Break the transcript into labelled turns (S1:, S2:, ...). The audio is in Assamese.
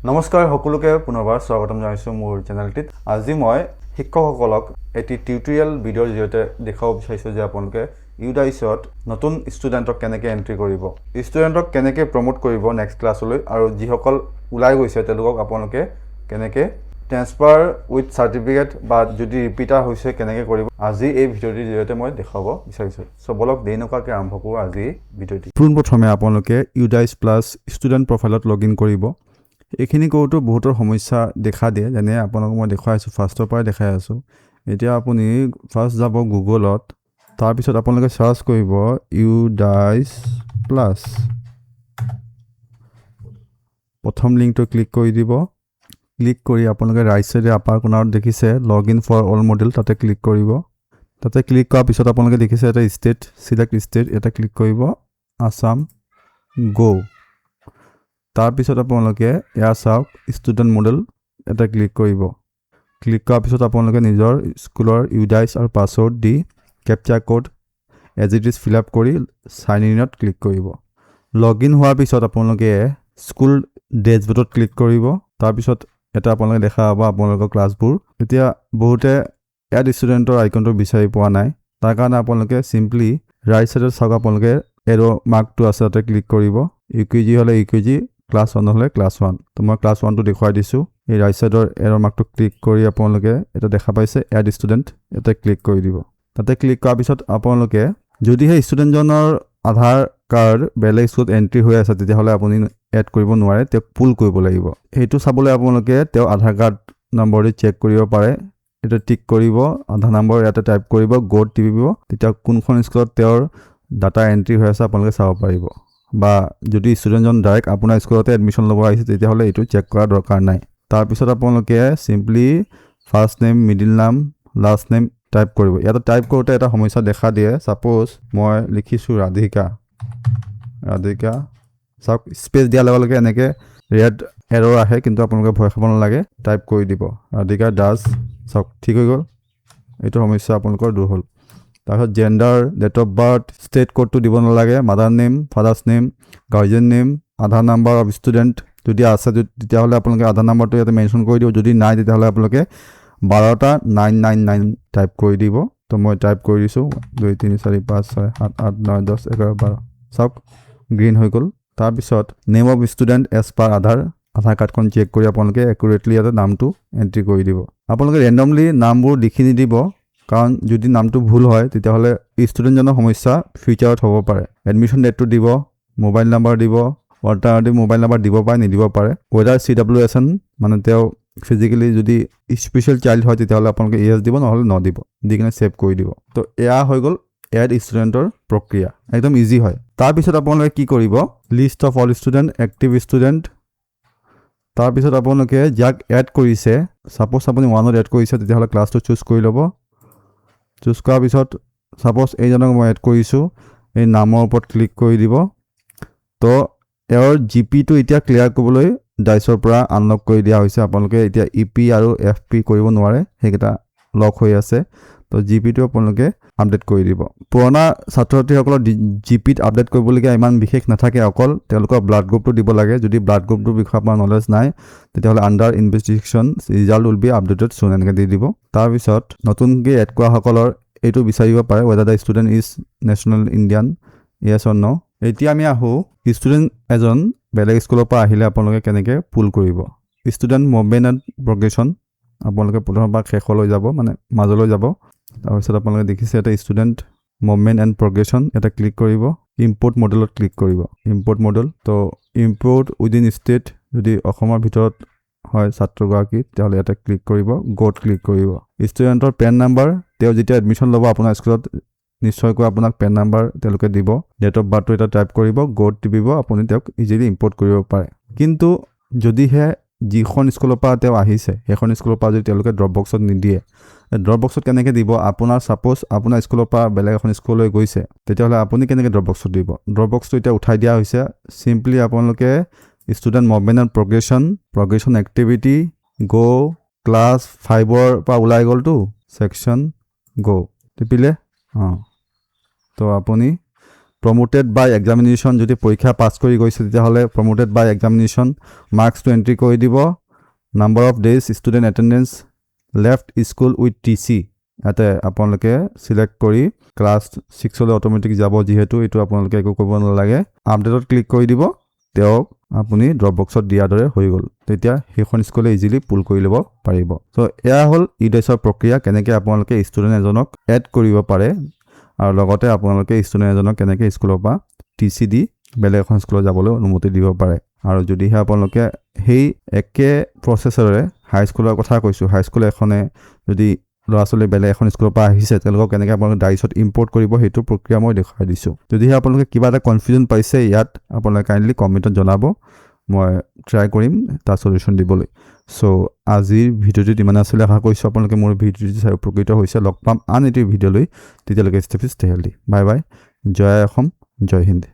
S1: নমস্কাৰ সকলোকে পুনৰবাৰ স্বাগতম জনাইছোঁ মোৰ চেনেলটিত। আজি মই শিক্ষকসকলক এটি টিউটোৰিয়েল ভিডিঅ'ৰ জৰিয়তে দেখাব বিচাৰিছোঁ যে আপোনালোকে ইউডাইছত নতুন ষ্টুডেণ্টক কেনেকৈ এণ্ট্ৰি কৰিব, ষ্টুডেণ্টক কেনেকৈ প্ৰমোট কৰিব নেক্সট ক্লাছলৈ, আৰু যিসকল ওলাই গৈছে তেওঁলোকক আপোনালোকে কেনেকৈ ট্ৰেন্সফাৰ উইথ চাৰ্টিফিকেট বা যদি ৰিপিটাৰ হৈছে কেনেকৈ কৰিব, আজি এই ভিডিঅ'টিৰ জৰিয়তে মই দেখাব বিচাৰিছোঁ। চ' বলক দেৰি নকৰাকৈ আৰম্ভ কৰোঁ আজি ভিডিঅ'টি। পোনপ্ৰথমে আপোনালোকে ইউডাইছ প্লাছ ষ্টুডেণ্ট প্ৰফাইলত লগ ইন কৰিব। এইখিনি কৰোঁতো বহুতৰ সমস্যা দেখা দিয়ে, যেনে আপোনালোকক মই দেখুৱাই আছোঁ, ফাৰ্ষ্টৰ পৰাই দেখাই আছোঁ। এতিয়া আপুনি ফাৰ্ষ্ট যাব গুগলত, তাৰপিছত আপোনালোকে চাৰ্চ কৰিব ইউডাইছ প্লাছ। প্ৰথম লিংকটো ক্লিক কৰি দিব। ক্লিক কৰি আপোনালোকে ৰাইট চাইডে আপাৰ কৰ্নাৰত দেখিছে log in for all module, তাতে ক্লিক কৰিব। তাতে ক্লিক কৰাৰ পিছত আপোনালোকে দেখিছে এটা ষ্টেট, চিলেক্ট ষ্টেট, এটা ক্লিক কৰিব, আছাম গো। তাৰপিছত আপোনালোকে ইয়াৰ চাওক ষ্টুডেণ্ট মডেল, এটা ক্লিক কৰিব। ক্লিক কৰাৰ পিছত আপোনালোকে নিজৰ স্কুলৰ ইউডাইছ আৰু পাছৱৰ্ড দি captcha code as it is fill up কৰি চাইন ইনত ক্লিক কৰিব। লগ ইন হোৱাৰ পিছত আপোনালোকে স্কুল ডেছবৰ্ডত ক্লিক কৰিব। তাৰপিছত এটা আপোনালোকে দেখা পাব আপোনালোকৰ ক্লাছবোৰ। এতিয়া বহুতে এড ষ্টুডেণ্টৰ আইকনটো বিচাৰি পোৱা নাই, তাৰ কাৰণে আপোনালোকে চিম্পলি ৰাইট চাইডত চাওক আপোনালোকে এৰ' মাৰ্কটো আছে, তাতে ক্লিক কৰিব। ইউকেজি হ'লে ইউকেজি, ক্লাছ 1 হ'লে ক্লাছ 1। তো মই ক্লাছ 1টো দেখুৱাই দিছোঁ। এই ৰাইট চাইডৰ এৰ' মাৰ্কটো ক্লিক কৰি আপোনালোকে এটা দেখা পাইছে এড ষ্টুডেণ্ট, ইয়াতে ক্লিক কৰি দিব। তাতে ক্লিক কৰাৰ পিছত আপোনালোকে যদিহে ষ্টুডেণ্টজনৰ আধাৰ কাৰ্ড বেলেগ স্কুলত এণ্ট্ৰি হৈ আছে তেতিয়াহ'লে আপুনি এড কৰিব নোৱাৰে, তেওঁক পুল কৰিব লাগিব। সেইটো চাবলৈ আপোনালোকে তেওঁ আধাৰ কাৰ্ড নম্বৰটো চেক কৰিব পাৰে। এটা টিক কৰিব, আধাৰ নম্বৰ ইয়াতে টাইপ কৰিব, গ'ত টিপিব, তেতিয়া কোনখন স্কুলত তেওঁৰ ডাটা এণ্ট্ৰি হৈ আছে আপোনালোকে চাব পাৰিব। বা যদি ষ্টুডেণ্টজন ডাইৰেক্ট আপোনাৰ স্কুলতে এডমিশ্যন ল'ব আহিছে তেতিয়াহ'লে এইটো চেক কৰাৰ দৰকাৰ নাই। তাৰপিছত আপোনালোকে চিম্পলি ফাৰ্ষ্ট নেম, মিডিল নাম, লাষ্ট নেম টাইপ কৰিব। ইয়াতে টাইপ কৰোঁতে এটা সমস্যা দেখা দিয়ে। ছাপ'জ মই লিখিছোঁ ৰাধিকা, চাওক স্পেচ দিয়াৰ লগে লগে এনেকৈ ৰেড এৰৰ আহে, কিন্তু আপোনালোকে ভয় খাব নালাগে, টাইপ কৰি দিব ৰাধিকা দাস। চাওক ঠিক হৈ গ'ল, এইটো সমস্যা আপোনালোকৰ দূৰ হ'ল। তাৰপিছত gender, date of birth, state কোডটো দিব নালাগে, mother name, fathers name, guardian name, Aadhaar number of student যদি আছে তেতিয়াহ'লে আপোনালোকে আধাৰ নাম্বাৰটো ইয়াতে মেনশ্যন কৰি দিব। যদি নাই তেতিয়াহ'লে আপোনালোকে 12টা 999 টাইপ কৰি দিব। তো মই টাইপ কৰি দিছোঁ 2 3 4 5 6 7 8 9 10 11 12। চাওক গ্ৰীণ হৈ গ'ল। তাৰপিছত name of student as per Aadhaar কাৰ্ডখন চেক কৰি আপোনালোকে একুৰেটলি ইয়াতে নামটো এণ্ট্ৰি কৰি দিব। আপোনালোকে ৰেণ্ডমলি নামবোৰ লিখি নিদিব, কাৰণ যদি নামটো ভুল হয় তেতিয়াহ'লে ষ্টুডেণ্টজনৰ সমস্যা ফিউচাৰত হ'ব পাৰে। এডমিশ্যন ডেটটো দিব, মোবাইল নাম্বাৰ দিব, অল্টাৰনেটিভ মোবাইল নাম্বাৰ দিব পাৰে, নিদিব পাৰে। ৱেডাৰ CWSN মানে তেওঁ ফিজিকেলি যদি স্পেচিয়েল চাইল্ড হয় তেতিয়াহ'লে আপোনালোকে ইয়েছ দিব, নহ'লে নদিব, দি কিনে ছেভ কৰি দিব। তো এয়া হৈ গ'ল এড ষ্টুডেণ্টৰ প্ৰক্ৰিয়া, একদম ইজি হয়। তাৰপিছত আপোনালোকে কি কৰিব, list of all student, active student. তাৰপিছত আপোনালোকে যাক এড কৰিছে, ছাপ'জ আপুনি 1ত এড কৰিছে তেতিয়াহ'লে ক্লাছটো চুজ কৰি ল'ব। চুজ কৰাৰ পিছত ছাপ'জ এইজনক মই এড কৰিছোঁ, এই নামৰ ওপৰত ক্লিক কৰি দিব। তো এওঁৰ GPটো এতিয়া ক্লিয়াৰ কৰিবলৈ ডাইচৰ পৰা আনলক কৰি দিয়া হৈছে। আপোনালোকে এতিয়া EP আৰু FP কৰিব নোৱাৰে, সেইকেইটা লক হৈ আছে। তো GPটো আপোনালোকে আপডেট কৰি দিব। পুৰণা ছাত্ৰ ছাত্ৰীসকলৰ GPত আপডেট কৰিবলগীয়া ইমান বিশেষ নাথাকে, অকল তেওঁলোকৰ ব্লাড গ্ৰুপটো দিব লাগে। যদি ব্লাড গ্ৰুপটোৰ বিষয়ে আপোনাৰ নলেজ নাই তেতিয়াহ'লে under investigation result will be updated চুন এনেকৈ দি দিব। তাৰপিছত নতুনকৈ এড কৰাসকলৰ এইটো বিচাৰিব পাৰে, whether the student is national Indian, yes or no'. এতিয়া আমি আহোঁ ষ্টুডেণ্ট এজন বেলেগ স্কুলৰ পৰা আহিলে আপোনালোকে কেনেকৈ পুল কৰিব। ষ্টুডেণ্ট মুভমেণ্ট এণ্ড প্ৰগ্ৰেশ্যন, আপোনালোকে প্ৰথমৰ পৰা শেষলৈ যাব, মানে মাজলৈ যাব। তাৰপিছত আপোনালোকে দেখিছে এটা ষ্টুডেণ্ট মুভমেণ্ট এণ্ড প্ৰগ্ৰেশ্যন, এটা ক্লিক কৰিব। ইম্পৰ্ট মডেলত ক্লিক কৰিব, ইম্পৰ্ট মডেল। তো ইম্পৰ্ট উইদিন ষ্টেট, যদি অসমৰ ভিতৰত হয় ছাত্ৰগৰাকী তেতিয়াহ'লে ইয়াতে ক্লিক কৰিব, গ'ত ক্লিক কৰিব। ষ্টুডেণ্টৰ পেন নাম্বাৰ, তেওঁ যেতিয়া এডমিশ্যন ল'ব আপোনাৰ স্কুলত নিশ্চয়কৈ আপোনাক পেন নাম্বাৰ তেওঁলোকে দিব। ডেট অফ বাৰ্থটো এটা টাইপ কৰিব, গ'ত টিপিব, আপুনি তেওঁক ইজিলি ইম্পৰ্ট কৰিব পাৰে। কিন্তু যদিহে যিখন স্কুলৰ পৰা তেওঁ আহিছে সেইখন স্কুলৰ পৰা যদি তেওঁলোকে ড্ৰপ বক্সত নিদিয়ে, ড্ৰপ বক্সত কেনেকৈ দিব, আপোনাৰ ছাপ'জ আপোনাৰ স্কুলৰ পৰা বেলেগ এখন স্কুললৈ গৈছে তেতিয়াহ'লে আপুনি কেনেকৈ ড্ৰপ বক্সত দিব। ড্ৰপ বক্সটো এতিয়া উঠাই দিয়া হৈছে। চিম্পলি আপোনালোকে student movement and progression activity গ' ক্লাছ 5ৰ পৰা ওলাই গ'লতো, ছেকশ্যন গ' টিপিলে। তো আপুনি প্ৰমোটেড বাই এক্সামিনেশ্যন যদি পৰীক্ষা পাছ কৰি গৈছে তেতিয়াহ'লে প্ৰমোটেড বাই এক্সামিনেশ্যন মাৰ্কছটো এণ্ট্ৰি কৰি দিব number of days student attendance left school with TC ইয়াতে আপোনালোকে চিলেক্ট কৰি ক্লাছ 6লৈ অট'মেটিক যাব যিহেতু এইটো আপোনালোকে একো কৰিব নালাগে আপডেটত ক্লিক কৰি দিব তেওঁক আপুনি ড্ৰপ বক্সত দিয়াৰ দৰে হৈ গ'ল তেতিয়া সেইখন স্কুলে ইজিলি পুল কৰি ল'ব পাৰিব চ' এয়া হ'ল ইডাইছৰ প্ৰক্ৰিয়া কেনেকৈ আপোনালোকে ষ্টুডেণ্ট এজনক এড কৰিব পাৰে আৰু লগতে আপোনালোকে ষ্টুডেণ্ট এজনক কেনেকৈ স্কুলৰ পৰা TC দি বেলেগ এখন স্কুলত যাবলৈ অনুমতি দিব পাৰে আৰু যদিহে আপোনালোকে সেই একে প্ৰচেছৰে হাইস্কুলৰ কথা কৈছোঁ হাইস্কুল এখনে যদি ল'ৰা ছোৱালী বেলেগ এখন স্কুলৰ পৰা আহিছে তেওঁলোকক কেনেকৈ আপোনালোকে ডাইচত ইম্পৰ্ট কৰিব সেইটো প্ৰক্ৰিয়া মই দেখুৱাই দিছোঁ যদিহে আপোনালোকে কিবা এটা কনফিউজন পাইছে ইয়াত আপোনালোকে কাইণ্ডলি কমেণ্টত জনাব মই ট্ৰাই কৰিম তাৰ সলিউশ্যন দিবলৈ চ' আজিৰ ভিডিঅ'টোত ইমান আছিলে আশা কৰিছোঁ আপোনালোকে মোৰ ভিডিঅ'টো চাই উপকৃত হৈছে লগ পাম আন এটি ভিডিঅ'লৈ তেতিয়ালৈকে ষ্টে হেল্ডি বাই বাই জয় অসম জয় হিন্দ